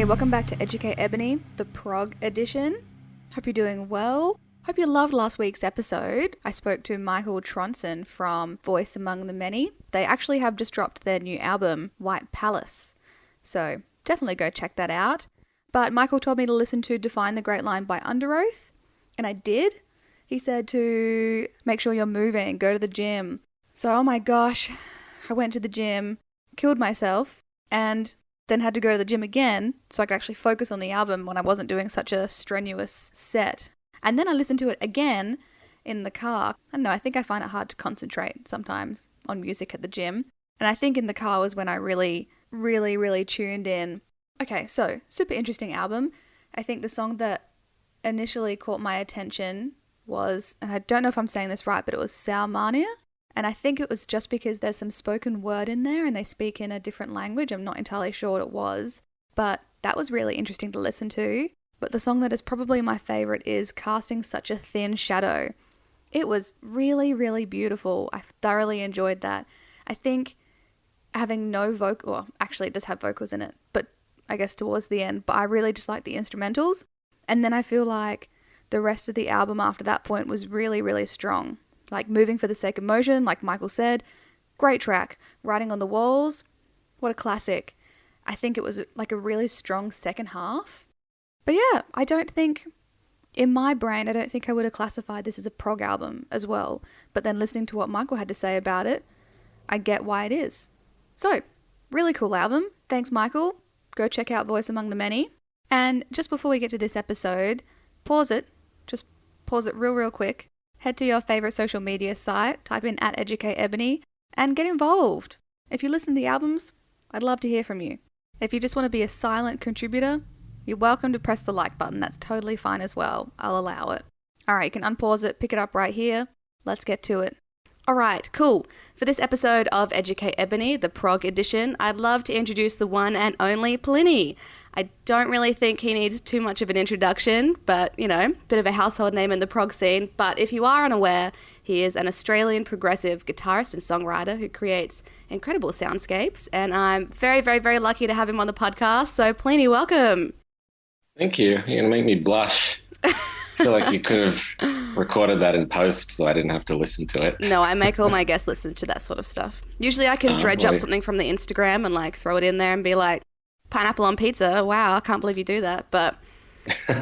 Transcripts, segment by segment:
welcome back to Educate Ebony, the prog edition. Hope you're doing well. Hope you loved last week's episode. I spoke to Michael Tronson from Voice Among the Many. They actually have just dropped their new album, White Palace. So definitely go check that out. But Michael told me to listen to Define the Great Line by Under Oath, and I did. He said to make sure you're moving, go to the gym. So, oh my gosh, I went to the gym, killed myself, and then had to go to the gym again so I could actually focus on the album when I wasn't doing such a strenuous set. And then I listened to it again in the car. I don't know, I think I find it hard to concentrate sometimes on music at the gym. And I think in the car was when I really tuned in. Okay, so super interesting album. I think the song that initially caught my attention was, and I don't know if I'm saying this right, but it was Salmania. And I think it was just because there's some spoken word in there and they speak in a different language. I'm not entirely sure what it was, but that was really interesting to listen to. But the song that is probably my favorite is Casting Such a Thin Shadow. It was really beautiful. I thoroughly enjoyed that. I think having no vocal, well, actually it does have vocals in it, but I guess towards the end, but I really just like the instrumentals. And then I feel like the rest of the album after that point was really strong. Like Moving for the Sake of Motion, like Michael said, great track. Writing on the Walls, what a classic. I think it was like a really strong second half. But yeah, I don't think, in my brain, I don't think I would have classified this as a prog album as well. But then listening to what Michael had to say about it, I get why it is. So, really cool album. Thanks, Michael. Go check out Voice Among the Many. And just before we get to this episode, pause it. Just pause it real quick. Head to your favorite social media site, type in @EducateEbony, and get involved. If you listen to the albums, I'd love to hear from you. If you just want to be a silent contributor, you're welcome to press the like button. That's totally fine as well. I'll allow it. All right, you can unpause it, pick it up right here. Let's get to it. All right, cool. For this episode of Educate Ebony, the prog edition, I'd love to introduce the one and only Plini. I don't really think he needs too much of an introduction, but, you know, bit of a household name in the prog scene. But if you are unaware, he is an Australian progressive guitarist and songwriter who creates incredible soundscapes. And I'm very lucky to have him on the podcast. So, Plini, welcome. Thank you. You're going to make me blush. I feel like you could have recorded that in post so I didn't have to listen to it. No, I make all my guests listen to that sort of stuff. Usually I can dredge up something from the Instagram and like throw it in there and be like, pineapple on pizza, wow, I can't believe you do that. But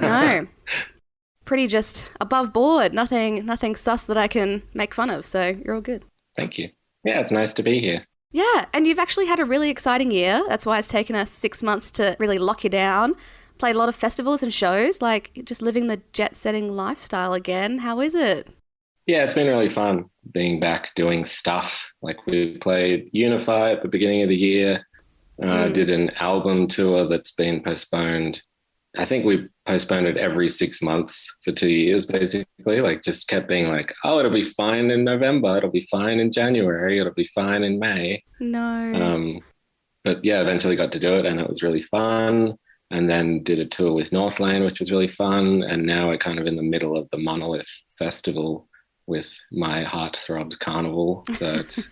no, pretty just above board, nothing sus that I can make fun of. So you're all good. Thank you. Yeah, it's nice to be here. Yeah, and you've actually had a really exciting year. That's why it's taken us 6 months to really lock you down. Played a lot of festivals and shows, like just living the jet-setting lifestyle again. How is it? Yeah, it's been really fun being back doing stuff. Like we played Unify at the beginning of the year. Did an album tour that's been postponed. I think we postponed it every 6 months for 2 years, basically. Like just kept being like, oh, it'll be fine in November. It'll be fine in January. It'll be fine in May. No. But yeah, eventually got to do it and it was really fun. And then did a tour with Northlane, which was really fun. And now we're kind of in the middle of the Monolith Festival with My Heartthrobbed Carnival. So it's,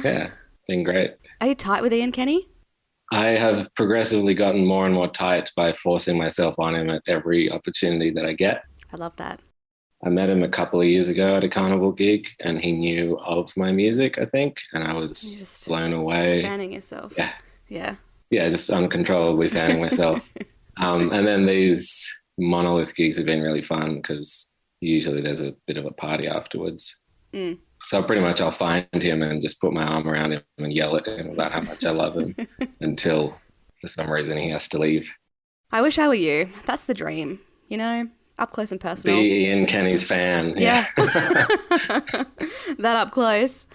yeah, been great. Are you tight with Ian Kenny? I have progressively gotten more and more tight by forcing myself on him at every opportunity that I get. I love that. I met him a couple of years ago at a carnival gig and he knew of my music, I think. And I was just blown away. Fanning yourself. Yeah. Yeah, just uncontrollably fanning myself. And then these Monolith gigs have been really fun because usually there's a bit of a party afterwards. So pretty much I'll find him and just put my arm around him and yell at him about how much I love him until for some reason he has to leave. I wish I were you. That's the dream, you know, up close and personal. Be Ian Kenny's fan. Yeah. That up close.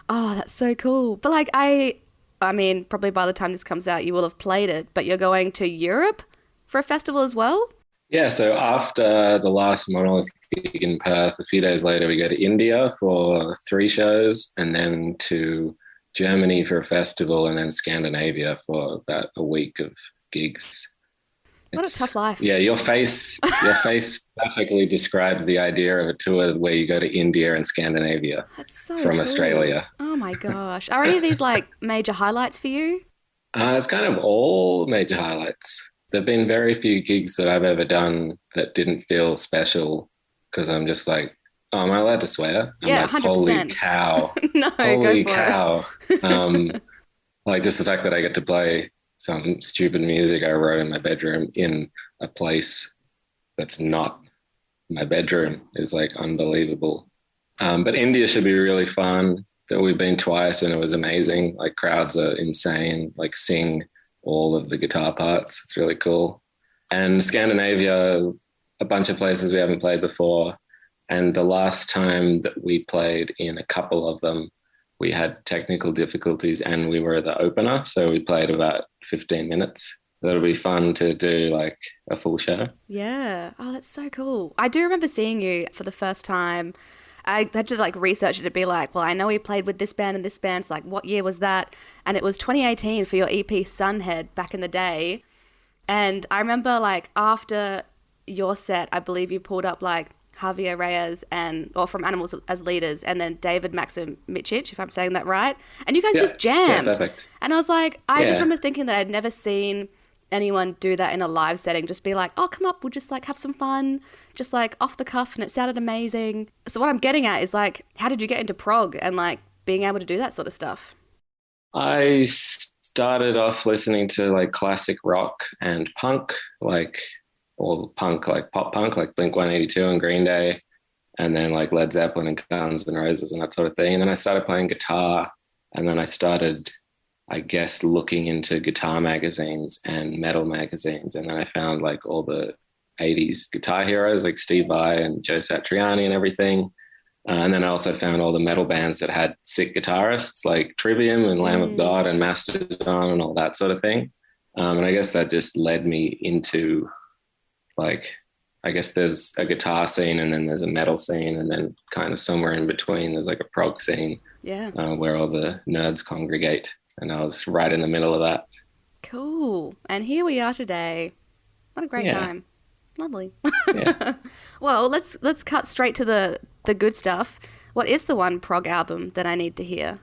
Oh, that's so cool. But like I mean, probably by the time this comes out, you will have played it, but you're going to Europe for a festival as well? Yeah, so after the last Monolith gig in Perth, a few days later, we go to India for 3 shows and then to Germany for a festival and then Scandinavia for about a week of gigs. What a tough life. Yeah, your face perfectly describes the idea of a tour where you go to India and Scandinavia. That's so from cool. Australia. Oh my gosh. Are any of these like major highlights for you? It's kind of all major highlights. there've been very few gigs that I've ever done that didn't feel special because I'm just like, oh, am I allowed to swear? I'm Yeah, like, holy 100%. cow, No, go holy for cow. it. Um, like just the fact that I get to play some stupid music I wrote in my bedroom in a place that's not my bedroom is like unbelievable. But India should be really fun. That we've been twice and it was amazing. Like crowds are insane. Like sing all of the guitar parts. It's really cool. And Scandinavia, a bunch of places we haven't played before. And the last time that we played in a couple of them, we had technical difficulties and we were the opener. So we played about 15 minutes. That'll be fun to do like a full show. Yeah. Oh, that's so cool. I do remember seeing you for the first time. I had to like research it to be like, well, I know he played with this band and this band. It's like, what year was that? And it was 2018 for your EP Sunhead back in the day. And I remember like after your set, I believe you pulled up like Javier Reyes and or from Animals as Leaders, and then David Maxim Michich, if I'm saying that right. And you guys Yeah, just yeah, jammed. perfect. And I was like, I just Yeah. remember thinking that I'd never seen anyone do that in a live setting. Just be like, oh, come up, we'll just like have some fun, just like off the cuff, and it sounded amazing. So what I'm getting at is like, how did you get into prog and like being able to do that sort of stuff? I started off listening to like classic rock and punk, like all punk, like pop punk, like Blink 182 and Green Day, and then like Led Zeppelin and Guns and Roses and that sort of thing. And then I started playing guitar, and then I started, I guess, looking into guitar magazines and metal magazines. And then I found like all the 80s guitar heroes like Steve Vai and Joe Satriani and everything. And then I also found all the metal bands that had sick guitarists like Trivium and Lamb of God and Mastodon and all that sort of thing. And I guess that just led me into like, I guess there's a guitar scene and then there's a metal scene, and then kind of somewhere in between there's like a prog scene Yeah. where all the nerds congregate. And I was right in the middle of that. Cool. And here we are today. What a great Yeah, time. Lovely. yeah. Well, let's cut straight to the good stuff. What is the one prog album that I need to hear?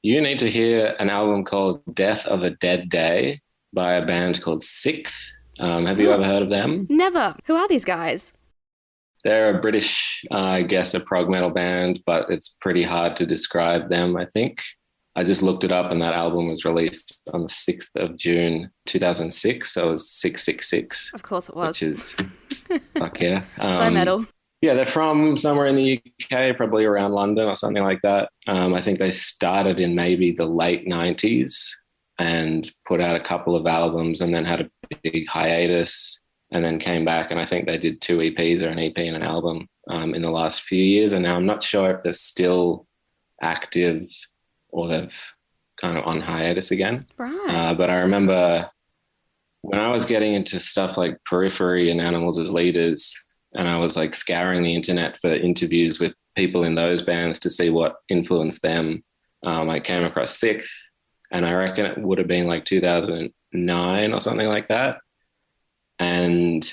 You need to hear an album called Death of a Dead Day by a band called Sixth. Have you Oh, ever heard of them? never. Who are these guys? They're a British, I guess, a prog metal band, but it's pretty hard to describe them, I think. I just looked it up and that album was released on the 6th of June, 2006. So it was 666, Of course it which was. is, fuck yeah. So metal. Yeah, they're from somewhere in the UK, probably around London or something like that. I think they started in maybe the late 90s and put out a couple of albums and then had a big hiatus and then came back. And I think they did 2 EPs or an EP and an album in the last few years. And now I'm not sure if they're still active or they've kind of on hiatus again. Right. But I remember when I was getting into stuff like Periphery and Animals as Leaders, and I was like scouring the internet for interviews with people in those bands to see what influenced them, I came across Sixth, and I reckon it would have been like 2009 or something like that. And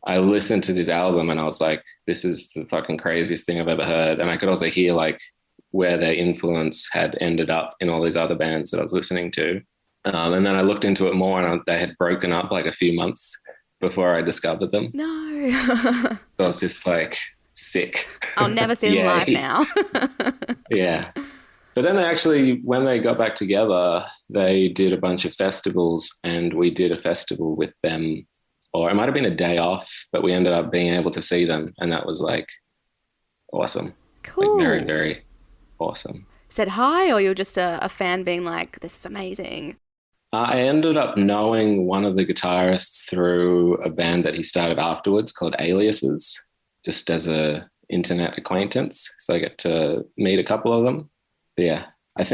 I listened to this album and I was like, this is the fucking craziest thing I've ever heard. And I could also hear like where their influence had ended up in all these other bands that I was listening to. And then I looked into it more, and they had broken up like a few months before I discovered them. No. So I was just like, sick. I'll never see them live Yay. now. Yeah. But then they actually, when they got back together, they did a bunch of festivals, and we did a festival with them, or it might have been a day off, but we ended up being able to see them. And that was like awesome. Like very, Cool. very awesome. Said hi, or you're just a fan being like, this is amazing. I ended up knowing one of the guitarists through a band that he started afterwards called Aliases, just as a internet acquaintance. So I get to meet a couple of them. But yeah, I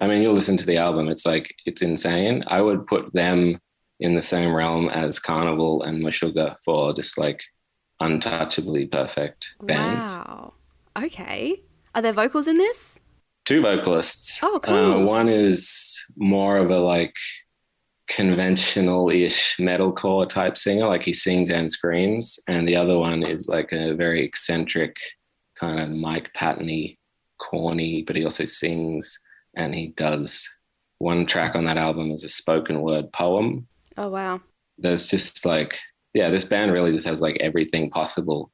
mean, you'll listen to the album. It's like, it's insane. I would put them in the same realm as Carnival and Meshuggah for just like untouchably perfect bands. Wow. Okay. Are there vocals in this? 2 vocalists. Oh, cool. One is more of a like conventional-ish metalcore type singer, like he sings and screams, and the other one is like a very eccentric kind of Mike Patton-y, corny, but he also sings, and he does one track on that album is a spoken word poem. Oh, wow. there's just like, yeah, this band really just has like everything possible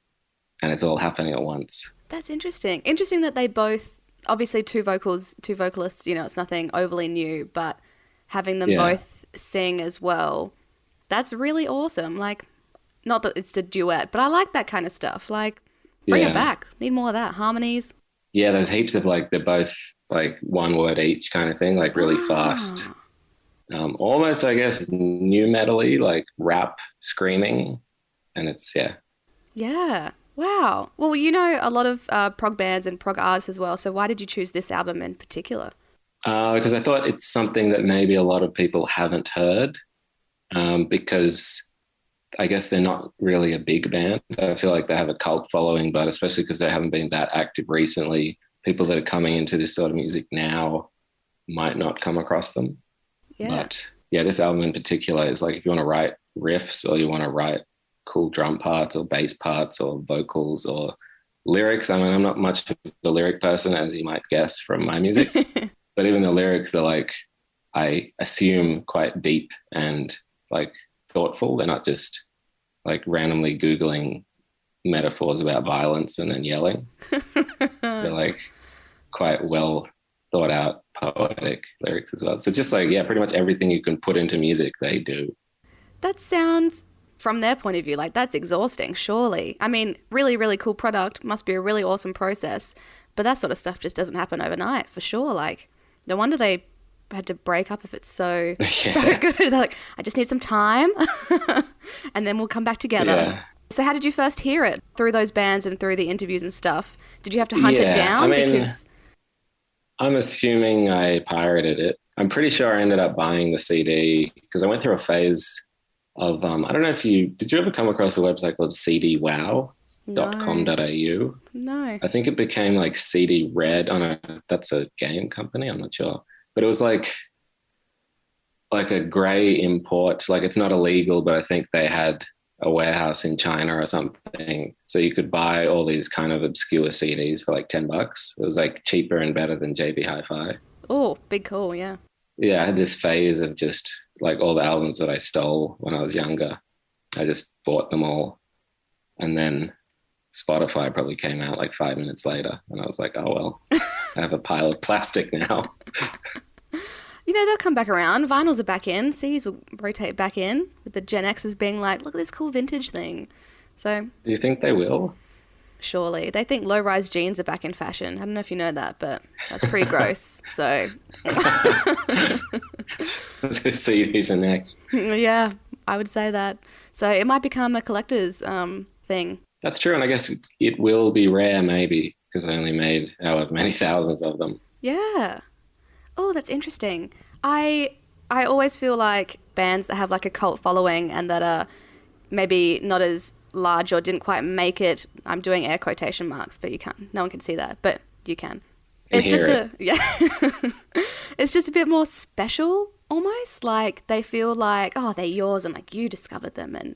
and it's all happening at once. That's interesting. Interesting that they both, obviously two vocals, two vocalists, you know, it's nothing overly new, but having them Yeah. both sing as well, that's really awesome. Like, not that it's a duet, but I like that kind of stuff. Like, bring it Yeah. back. Need more of that. Harmonies. Yeah. There's heaps of like, they're both like one word each kind of thing, like really fast. Ah, Almost, I guess, new metally, like rap screaming. And it's, yeah. yeah. Wow. Well, you know a lot of prog bands and prog artists as well. So why did you choose this album in particular? Because I thought it's something that maybe a lot of people haven't heard, because I guess they're not really a big band. I feel like they have a cult following, but especially because they haven't been that active recently, people that are coming into this sort of music now might not come across them. Yeah. But yeah, this album in particular is like if you want to write riffs or you want to write cool drum parts or bass parts or vocals or lyrics. I mean, I'm not much of a lyric person, as you might guess from my music, but even the lyrics are like, I assume quite deep and like thoughtful. They're not just like randomly Googling metaphors about violence and then yelling. They're like quite well thought out poetic lyrics as well. So it's just like, yeah, pretty much everything you can put into music, they do. That sounds, from their point of view, like that's exhausting, surely. I mean, really, really cool product. Must be a really awesome process. But that sort of stuff just doesn't happen overnight, for sure. Like, no wonder they had to break up if it's so so good. They're like, I just need some time and then we'll come back together. Yeah. So how did you first hear it? Through those bands and through the interviews and stuff? Did you have to hunt it down? I mean, Because I'm assuming I pirated it. I'm pretty sure I ended up buying the CD because I went through a phase of, I don't know if did you ever come across a website called cdwow.com.au? no. I think it became like CD Red. Oh no, that's a game company. I'm not sure. But it was like a grey import. Like it's not illegal, but I think they had a warehouse in China or something. So you could buy all these kind of obscure CDs for like $10. It was like cheaper and better than JB Hi-Fi. Oh, big call, yeah. Yeah, I had this phase of just like all the albums that I stole when I was younger. I just bought them all. And then Spotify probably came out like 5 minutes later. And I was like, oh, well, I have a pile of plastic now. You know, they'll come back around. Vinyls are back in. CDs will rotate back in with the Gen Xers being like, look at this cool vintage thing. So Do you think they will? surely. They think low-rise jeans are back in fashion. I don't know if you know that, but that's pretty gross. So CDs are next. yeah, I would say that. So it might become a collector's thing. That's true. And I guess it will be rare maybe because I only made however many thousands of them. Yeah. Oh, that's interesting. I always feel like bands that have like a cult following and that are maybe not as large or didn't quite make it. I'm doing air quotation marks, but you can't. No one can see that, but you can. It's just it's just a bit more special almost. Like they feel like, oh, they're yours and like you discovered them and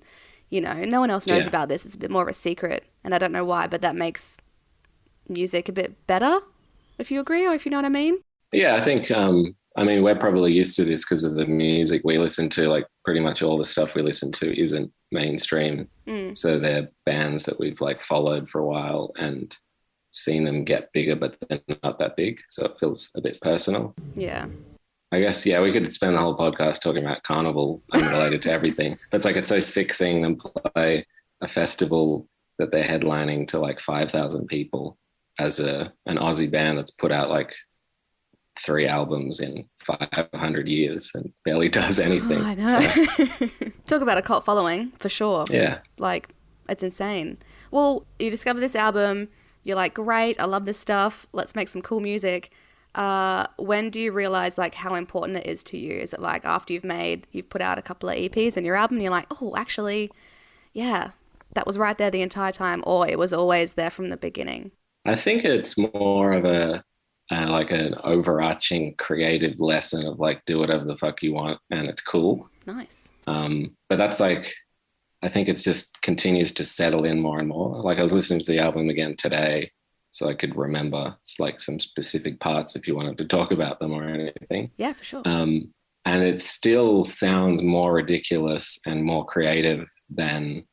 you know, no one else knows about this. It's a bit more of a secret and I don't know why, but that makes music a bit better, if you agree or if you know what I mean. Yeah, I think, I mean, we're probably used to this because of the music we listen to. Like pretty much all the stuff we listen to isn't mainstream. So they're bands that we've like followed for a while and seen them get bigger, but they're not that big. So it feels a bit personal. Yeah. I guess, yeah, we could spend the whole podcast talking about Carnival unrelated to everything. But it's like, it's so sick seeing them play a festival that they're headlining to like 5,000 people as an Aussie band that's put out like 3 albums in 500 years and barely does anything. Oh, I know. So. Talk about a cult following for sure. Yeah. Like, it's insane. Well, you discover this album, you're like, great, I love this stuff, let's make some cool music. When do you realize like how important it is to you? Is it like after you've put out a couple of EPs and your album and you're like, oh, actually, yeah, that was right there the entire time, or it was always there from the beginning? I think it's more of a like an overarching creative lesson of like do whatever the fuck you want and it's cool. Nice. But that's like, I think it's just continues to settle in more and more. Like I was listening to the album again today so I could remember like some specific parts if you wanted to talk about them or anything. Yeah, for sure. And and it still sounds more ridiculous and more creative than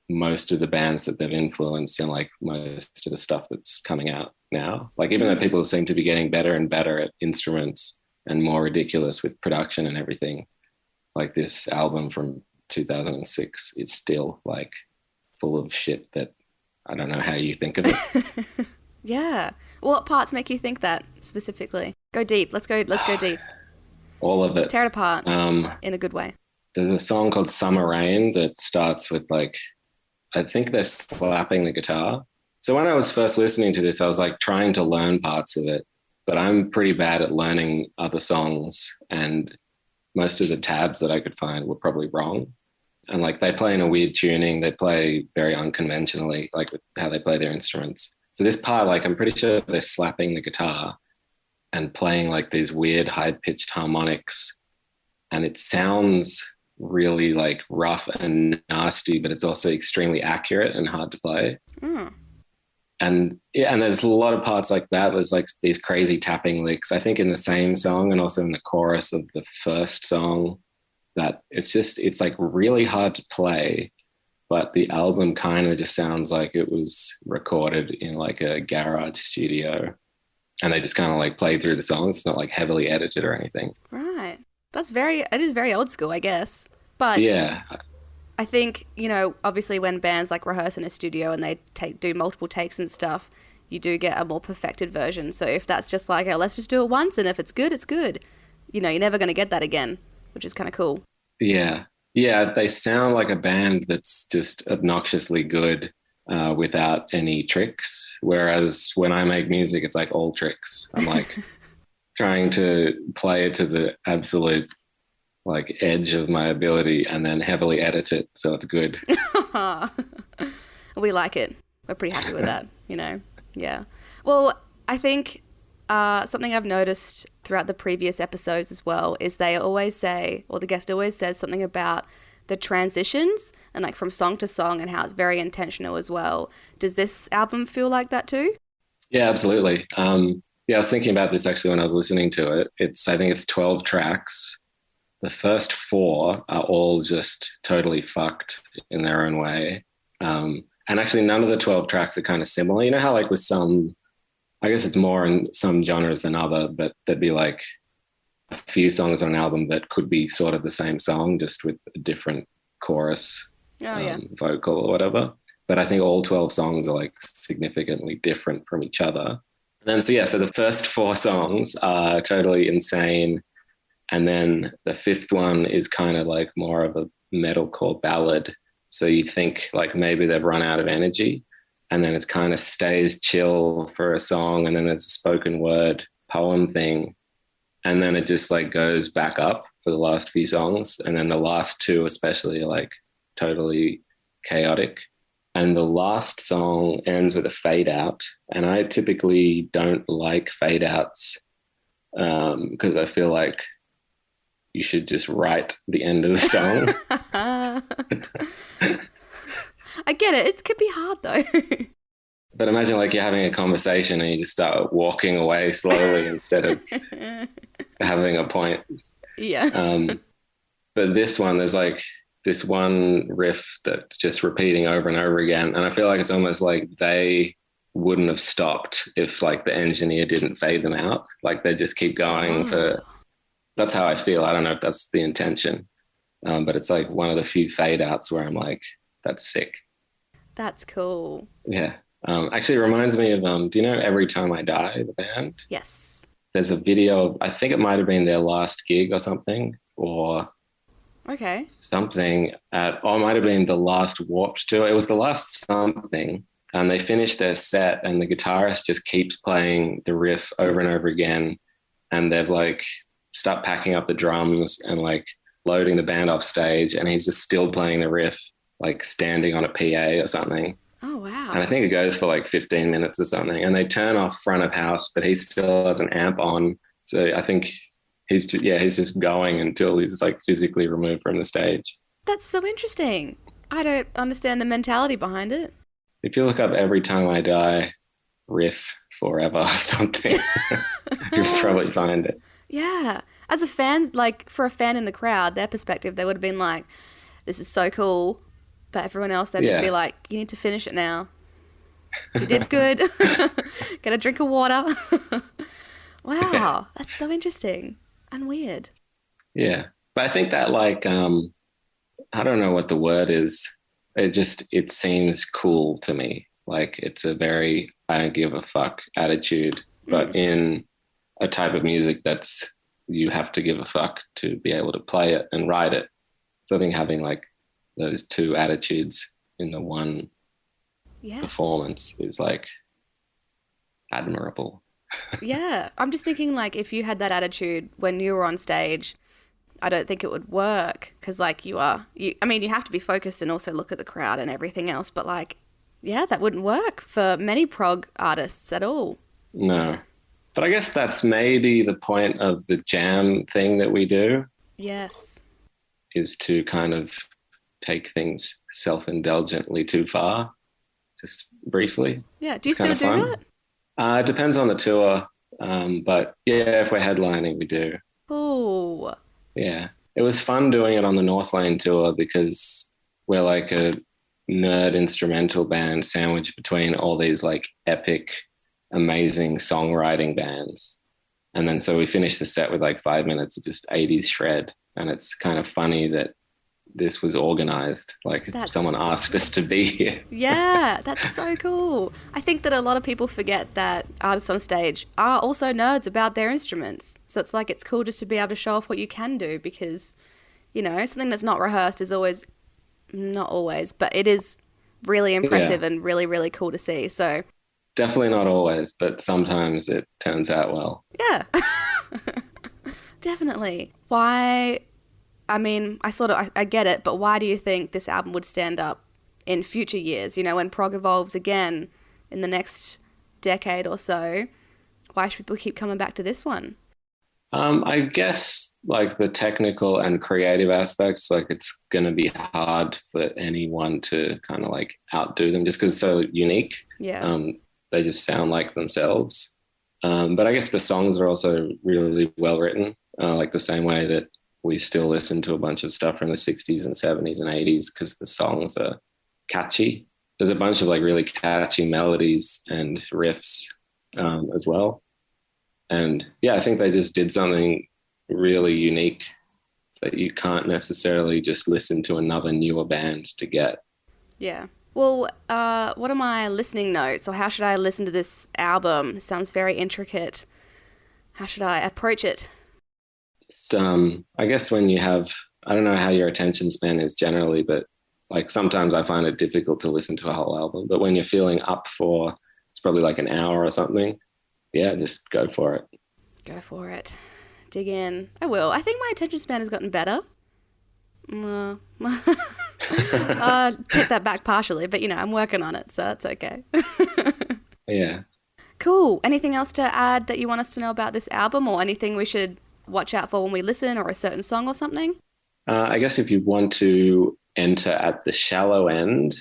most of the bands that they've influenced and like most of the stuff that's coming out now. Like even though people seem to be getting better and better at instruments and more ridiculous with production and everything, like this album from 2006, it's still like full of shit that I don't know how you think of it. Yeah. What parts make you think that specifically? Go deep. Let's go deep. All of it. Tear it apart in a good way. There's a song called Summer Rain that starts with like, I think they're slapping the guitar. So when I was first listening to this, I was like trying to learn parts of it, but I'm pretty bad at learning other songs, and most of the tabs that I could find were probably wrong. And like they play in a weird tuning, they play very unconventionally, like with how they play their instruments. So this part, like I'm pretty sure they're slapping the guitar and playing like these weird high-pitched harmonics, and it sounds really like rough and nasty, but it's also extremely accurate and hard to play. And yeah, and there's a lot of parts like that. There's like these crazy tapping licks, I think in the same song and also in the chorus of the first song, that it's like really hard to play, but the album kind of just sounds like it was recorded in like a garage studio and they just kind of like played through the songs. It's not like heavily edited or anything. Right. It is very old school, I guess. But yeah, I think, obviously when bands like rehearse in a studio and they do multiple takes and stuff, you do get a more perfected version. So if that's just like, let's just do it once, and if it's good, it's good. You're never going to get that again, which is kind of cool. Yeah. Yeah, they sound like a band that's just obnoxiously good without any tricks. Whereas when I make music, it's like all tricks. I'm like trying to play it to the absolute like edge of my ability and then heavily edit it so it's good. We like it. We're pretty happy with that, Yeah. Well, I think something I've noticed throughout the previous episodes as well is they always say, or the guest always says something about the transitions and like from song to song and how it's very intentional as well. Does this album feel like that too? Yeah, absolutely. Yeah, I was thinking about this actually when I was listening to it. I think it's 12 tracks. The first 4 are all just totally fucked in their own way. And actually none of the 12 tracks are kind of similar. You know how like with some, I guess it's more in some genres than other, but there'd be like a few songs on an album that could be sort of the same song, just with a different chorus, vocal or whatever. But I think all 12 songs are like significantly different from each other. And then, so the first 4 songs are totally insane. And then the 5th one is kind of like more of a metalcore ballad. So you think like maybe they've run out of energy, and then it kind of stays chill for a song. And then there's a spoken word poem thing. And then it just like goes back up for the last few songs. And then the last 2 especially are like totally chaotic. And the last song ends with a fade out. And I typically don't like fade outs because I feel like you should just write the end of the song. I get it. It could be hard though. But imagine like you're having a conversation and you just start walking away slowly instead of having a point. Yeah. But this one, there's like this one riff that's just repeating over and over again. And I feel like it's almost like they wouldn't have stopped if like the engineer didn't fade them out. Like they just keep going that's how I feel. I don't know if that's the intention, but it's like one of the few fade outs where I'm like, that's sick. That's cool. Yeah. Actually, it reminds me of, do you know Every Time I Die, the band? Yes. There's a video of, I think it might have been their last gig or something, or something it might have been the last Warped Tour. It was the last something. And they finished their set and the guitarist just keeps playing the riff over and over again. And they've like stopped packing up the drums and like loading the band off stage. And he's just still playing the riff, like standing on a PA or something. Oh, wow. And I think it goes for like 15 minutes or something. And they turn off front of house, but he still has an amp on. So I think he's just going until he's like physically removed from the stage. That's so interesting. I don't understand the mentality behind it. If you look up Every Time I Die riff forever or something, you'll probably find it. Yeah. As a fan, like for a fan in the crowd, their perspective, they would have been like, this is so cool. But everyone else, they'd just be like, you need to finish it now. You did good. Get a drink of water. Wow, that's so interesting and weird. Yeah. But I think that like, I don't know what the word is. It seems cool to me. Like it's a very, I don't give a fuck attitude, but in a type of music that's, you have to give a fuck to be able to play it and write it. So I think having like those two attitudes in the one performance is like admirable. Yeah. I'm just thinking like if you had that attitude when you were on stage, I don't think it would work because like you have to be focused and also look at the crowd and everything else. But like, yeah, that wouldn't work for many prog artists at all. No. But I guess that's maybe the point of the jam thing that we do. Yes. Is to kind of take things self-indulgently too far, just briefly. Yeah. Do you still do that? It depends on the tour. But yeah, if we're headlining, we do. Oh. Yeah. It was fun doing it on the North Lane tour because we're like a nerd instrumental band sandwiched between all these like epic, amazing songwriting bands. And then so we finished the set with like 5 minutes of just 80s shred. And it's kind of funny that this was organized. Like someone asked us to be here. Yeah, that's so cool. I think that a lot of people forget that artists on stage are also nerds about their instruments. So it's like it's cool just to be able to show off what you can do because, you know, something that's not rehearsed is always, not always, but it is really impressive and really, really cool to see. So definitely not always, but sometimes it turns out well. Yeah. Definitely. Why, I mean, I get it, but why do you think this album would stand up in future years? You know, when prog evolves again in the next decade or so, why should people keep coming back to this one? I guess like the technical and creative aspects, like it's going to be hard for anyone to kind of like outdo them just because it's so unique. Yeah. They just sound like themselves. But I guess the songs are also really well written, like the same way that we still listen to a bunch of stuff from the 60s and 70s and 80s because the songs are catchy. There's a bunch of like really catchy melodies and riffs as well. And yeah, I think they just did something really unique that you can't necessarily just listen to another newer band to get. Yeah. Well, what are my listening notes, or how should I listen to this album? It sounds very intricate. How should I approach it? Just, I guess when you have, I don't know how your attention span is generally, but like sometimes I find it difficult to listen to a whole album. But when you're feeling up for, it's probably like an hour or something. Yeah, just go for it. Go for it. Dig in. I will. I think my attention span has gotten better. Take that back partially, but you know, I'm working on it, so that's okay. Yeah. Cool. Anything else to add that you want us to know about this album, or anything we should watch out for when we listen, or a certain song or something? I guess if you want to enter at the shallow end,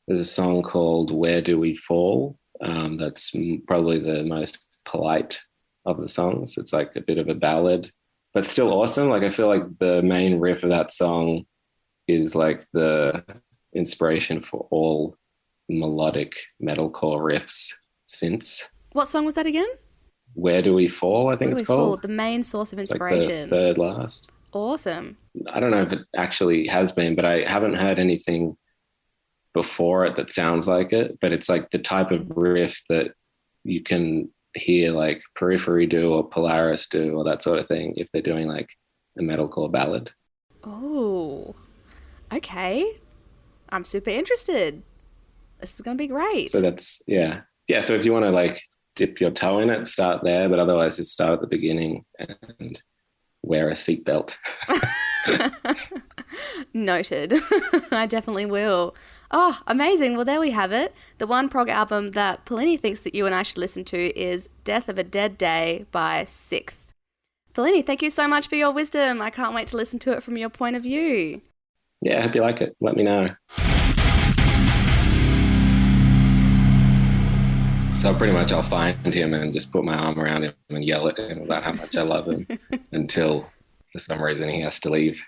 there's a song called Where Do We Fall? That's probably the most polite of the songs. It's like a bit of a ballad, but still awesome. Like I feel like the main riff of that song is like the inspiration for all melodic metalcore riffs since. What song was that again? Where Do We Fall? I think it's called. The main source of inspiration. Like the third last. Awesome. I don't know if it actually has been, but I haven't heard anything before it that sounds like it, but it's like the type of riff that you can hear like Periphery do or Polaris do or that sort of thing if they're doing like a metalcore ballad. Oh, okay. I'm super interested. This is going to be great. So that's, yeah. Yeah, so if you want to like dip your toe in it, start there, but otherwise just start at the beginning and wear a seatbelt. Noted. I definitely will. Oh, amazing. Well, there we have it. The one prog album that Plini thinks that you and I should listen to is Death of a Dead Day by Sixth. Plini, thank you so much for your wisdom. I can't wait to listen to it from your point of view. Yeah, I hope you like it. Let me know. So pretty much I'll find him and just put my arm around him and yell at him about how much I love him until for some reason he has to leave.